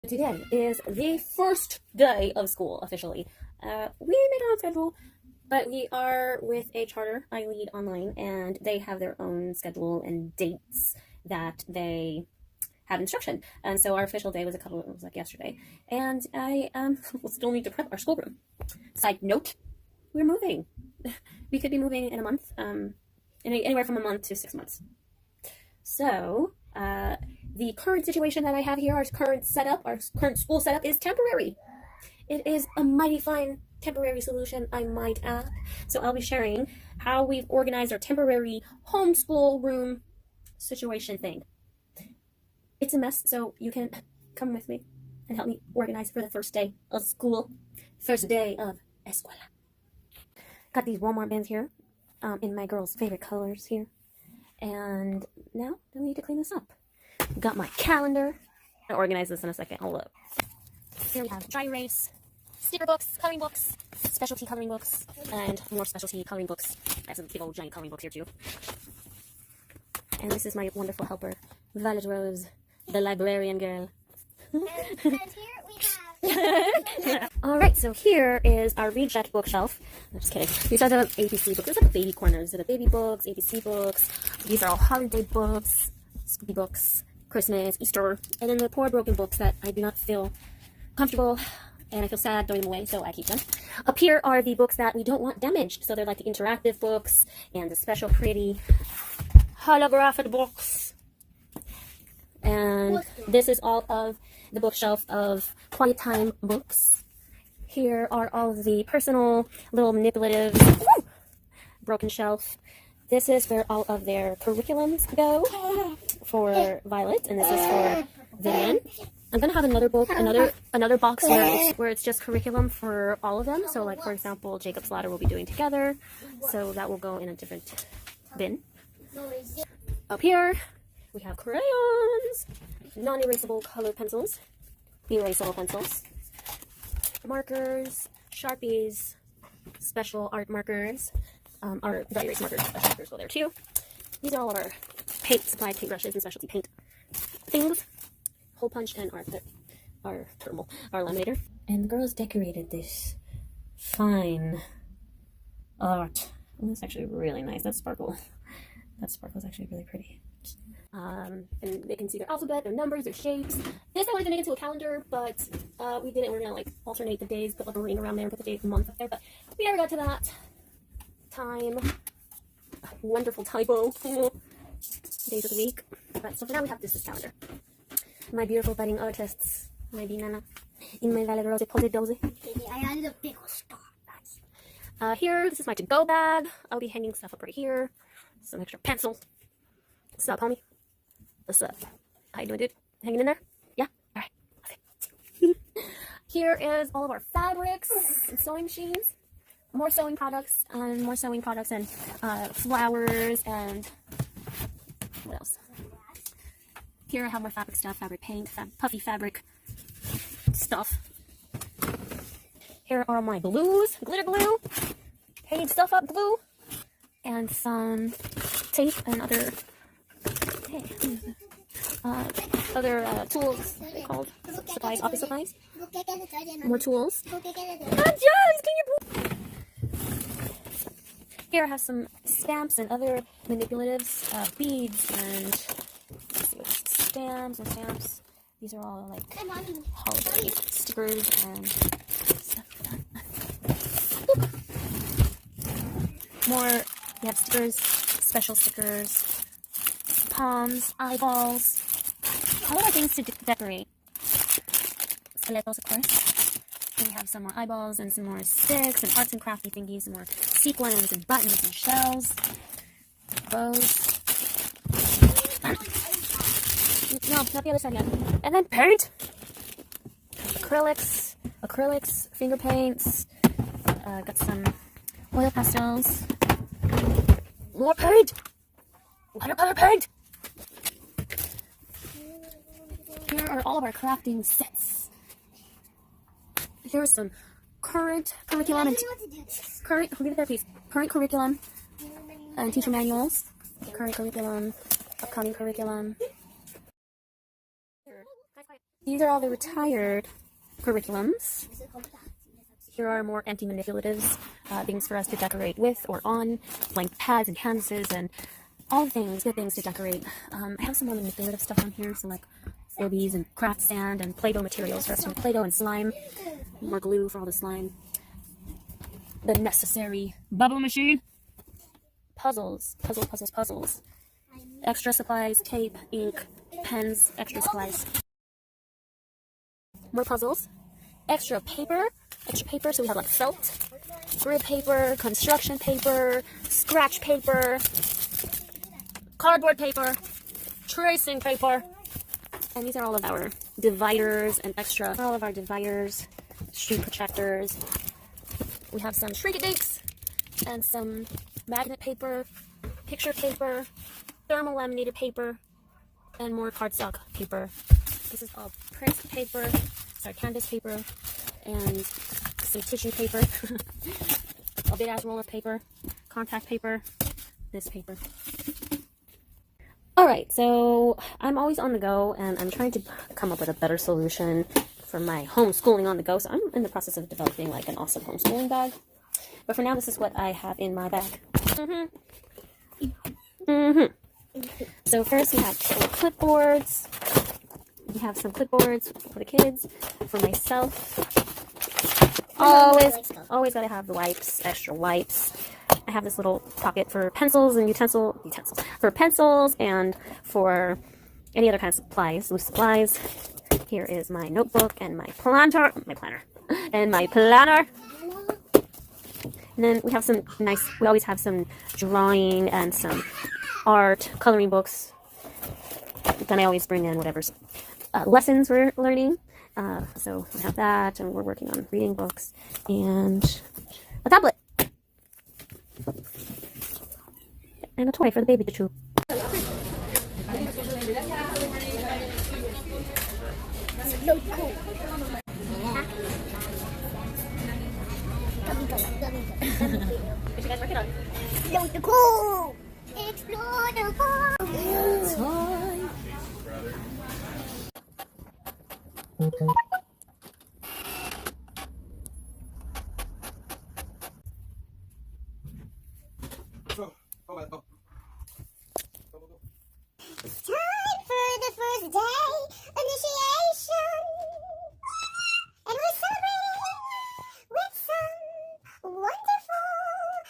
Today is the first day of school officially. We made our own schedule, but we are with a charter I lead online, and they have their own schedule and dates that they have instruction. And so our official day was like yesterday, and I will still need to prep our schoolroom. Side note, we're moving. We could be moving in a month, anywhere from a month to 6 months. So the current situation that I have here, our current school setup is temporary. It is a mighty fine temporary solution, I might add. So I'll be sharing how we've organized our temporary homeschool room situation thing. It's a mess, so you can come with me and help me organize for the first day of school. First day of escuela. Got these Walmart bins here in my girl's favorite colors here. And now I need to clean this up. Got my calendar. I'll organize this in a second. Hold up. Here we have dry erase, sticker books, coloring books, specialty coloring books, and more specialty coloring books. I have some big old giant coloring books here too. And this is my wonderful helper, Violet Rose, the librarian girl. And here we have... Alright, so here is our reject bookshelf. I'm just kidding. These are the ABC books. These are the baby corners. These are the baby books, ABC books. These are all holiday books, spooky books, Christmas, Easter, and then the poor broken books that I do not feel comfortable and I feel sad throwing them away, so I keep them. Up here are the books that we don't want damaged. So they're like the interactive books and the special pretty holographic books. And this is all of the bookshelf of quiet time books. Here are all of the personal little manipulative broken shelf. This is where all of their curriculums go for Violet, and this is for Vivian. I'm gonna have another book, another box where it's just curriculum for all of them. So, like for example, Jacob's Ladder will be doing together, so that will go in a different bin. Up here, we have crayons, non-erasable color pencils, erasable pencils, markers, Sharpies, special art markers. Our dry erase markers, special markers go there too. These are all of our paint supplied paintbrushes and specialty paint things. Hole punch and our laminator. And the girls decorated this fine art. Oh, that's actually really nice. That sparkle is actually really pretty. And they can see their alphabet, their numbers, their shapes. This I wanted to make into a calendar, but we didn't. We're gonna like alternate the days, put like a ring around there, and put the date and month up there. But we never got to that. Time. Wonderful typo. Days of the week. But so for now we have this calendar. My beautiful budding artists. My banana. In my Violet Rose Posy Dozy. I added a big star. Nice. Here, this is my to-go bag. I'll be hanging stuff up right here. Some extra pencils. What's up, homie? What's up? How you doing, dude? Hanging in there? Yeah? Alright. Okay. Here is all of our fabrics and sewing machines. More sewing products and flowers and what else? Here I have more fabric stuff, fabric paint, puffy fabric stuff. Here are my blues, glitter glue, paint stuff up glue, and some tape and other tools called supplies, office supplies. More tools. Here I have some stamps and other manipulatives, beads and let's see, stamps and stamps. These are all like holiday stickers and stuff like that. More, we have stickers, special stickers, palms, eyeballs, all of our things to decorate. Stilettos, of course. We have some more eyeballs and some more sticks and arts and crafty thingies, some more sequins and buttons and shells, bows. No, not the other side yet. And then paint, acrylics, finger paints. Got some oil pastels, more paint, watercolor paint. Here are all of our crafting sets. Here's some current curriculum and current curriculum and teacher manuals. Current curriculum, upcoming curriculum. These are all the retired curriculums. Here are more empty manipulatives, things for us to decorate with or on, blank pads and canvases and all things, good things to decorate. I have some more manipulative stuff on here, so like Orbeez and craft sand and Play-Doh materials for us to make Play-Doh and slime. More glue for all the slime. The necessary bubble machine. Puzzles. Puzzles. Extra supplies, tape, ink, pens, extra supplies. More puzzles. Extra paper, so we have like felt, grid paper, construction paper, scratch paper, cardboard paper, tracing paper, and these are all of our dividers and extra, all of our dividers, street projectors. We have some shrink-a-dinks and some magnet paper, picture paper, thermal laminated paper, and more cardstock paper. This is all print paper, sorry, canvas paper, and some tissue paper, a big ass roll of paper, contact paper, this paper. Alright, so I'm always on the go, and I'm trying to come up with a better solution for my homeschooling on the go, so I'm in the process of developing like an awesome homeschooling bag. But for now, this is what I have in my bag. So first we have some clipboards. We have some clipboards for the kids, for myself. Always gotta have the wipes, extra wipes. I have this little pocket for pencils and utensils, for pencils and for any other kind of supplies, loose supplies. Here is my notebook and my planner. And then we have some we always have some drawing and some art, coloring books. Then I always bring in whatever's lessons we're learning. So we have that, and we're working on reading books and a tablet. And a toy for the baby to chew. No, cool. What you guys working on? Explore the cool. Explore the cool. Toy. Time for the first day initiation. And we're celebrating with some wonderful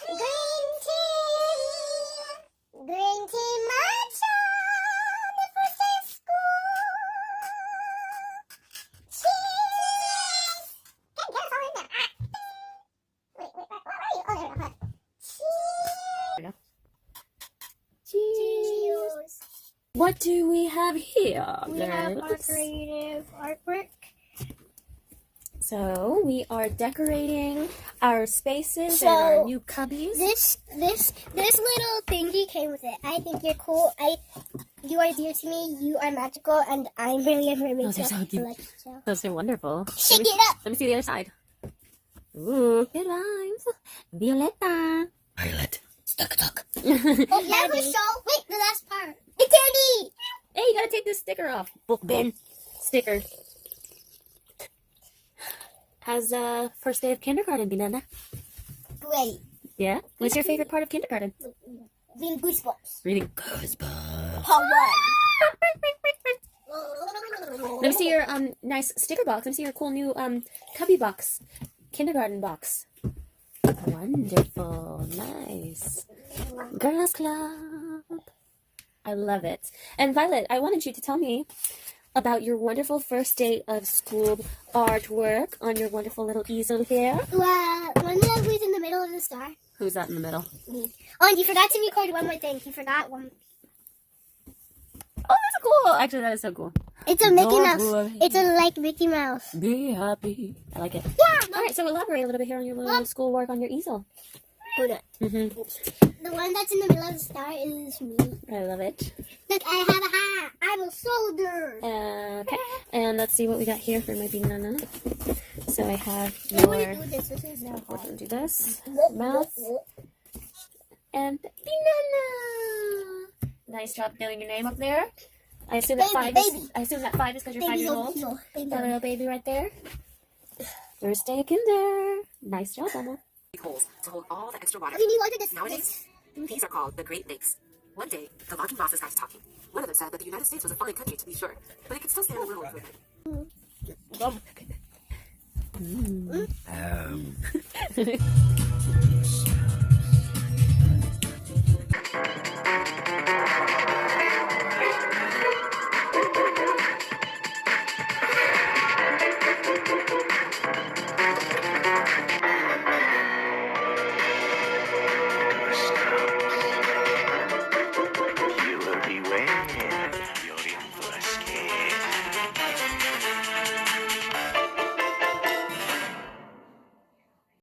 green tea. Green tea matcha. The first day of school. Cheers! Get us all in there. Wait, where are you? Oh, there we go. Cheers! Cheers. What do we have here? We have our creative artwork. So we are decorating our spaces So, and our new cubbies. This little thingy came with it. I think you're cool. You are dear to me. You are magical, and I'm really informative. Those are so cute. Those are wonderful. Shake it up. Let me see the other side. Ooh, good vibes. Violetta. Violet. Stuck. Oh, yeah, we show. Wait, the last part. It's Andy. Hey, you gotta take this sticker off. Book bin sticker. How's first day of kindergarten, Binana? Great. Yeah? What's your favorite part of kindergarten? Reading Goosebumps. Reading Goosebumps. Part 1. Let me see your nice sticker box. Let me see your cool new cubby box. Kindergarten box. Wonderful. Nice. Girls Club. I love it. And Violet, I wanted you to tell me about your wonderful first day of school artwork on your wonderful little easel here. Well, one of who's in the middle of the star. Who's that in the middle? Me. Oh, and you forgot to record one more thing. You forgot one. Oh, that's cool. Actually, that is so cool. It's a Mickey Don't Mouse. worry. It's a like Mickey Mouse. Be happy. I like it. Yeah. All right, so elaborate a little bit here on your little schoolwork on your easel. Hold it. The one that's in the middle of the star is me. I love it. Look, I have a hat. I'm a soldier. Okay, and let's see what we got here for my banana. So I have I your... want to do this. This is now We're hard. going to do this. Mouth. And banana. Nice job doing your name up there. I assume that Baby, 5 is. baby. I assume that 5 is because you're 5 Baby's years over old. here. Baby. That little baby right there. There's steak in there. Nice job, Emma. Holes to hold all the extra water. Okay, you wanted this. Nowadays, these are called the Great Lakes. One day, the logging bosses got to talking. One of them said that the United States was a fine country, to be sure, but it could still stand a little improvement.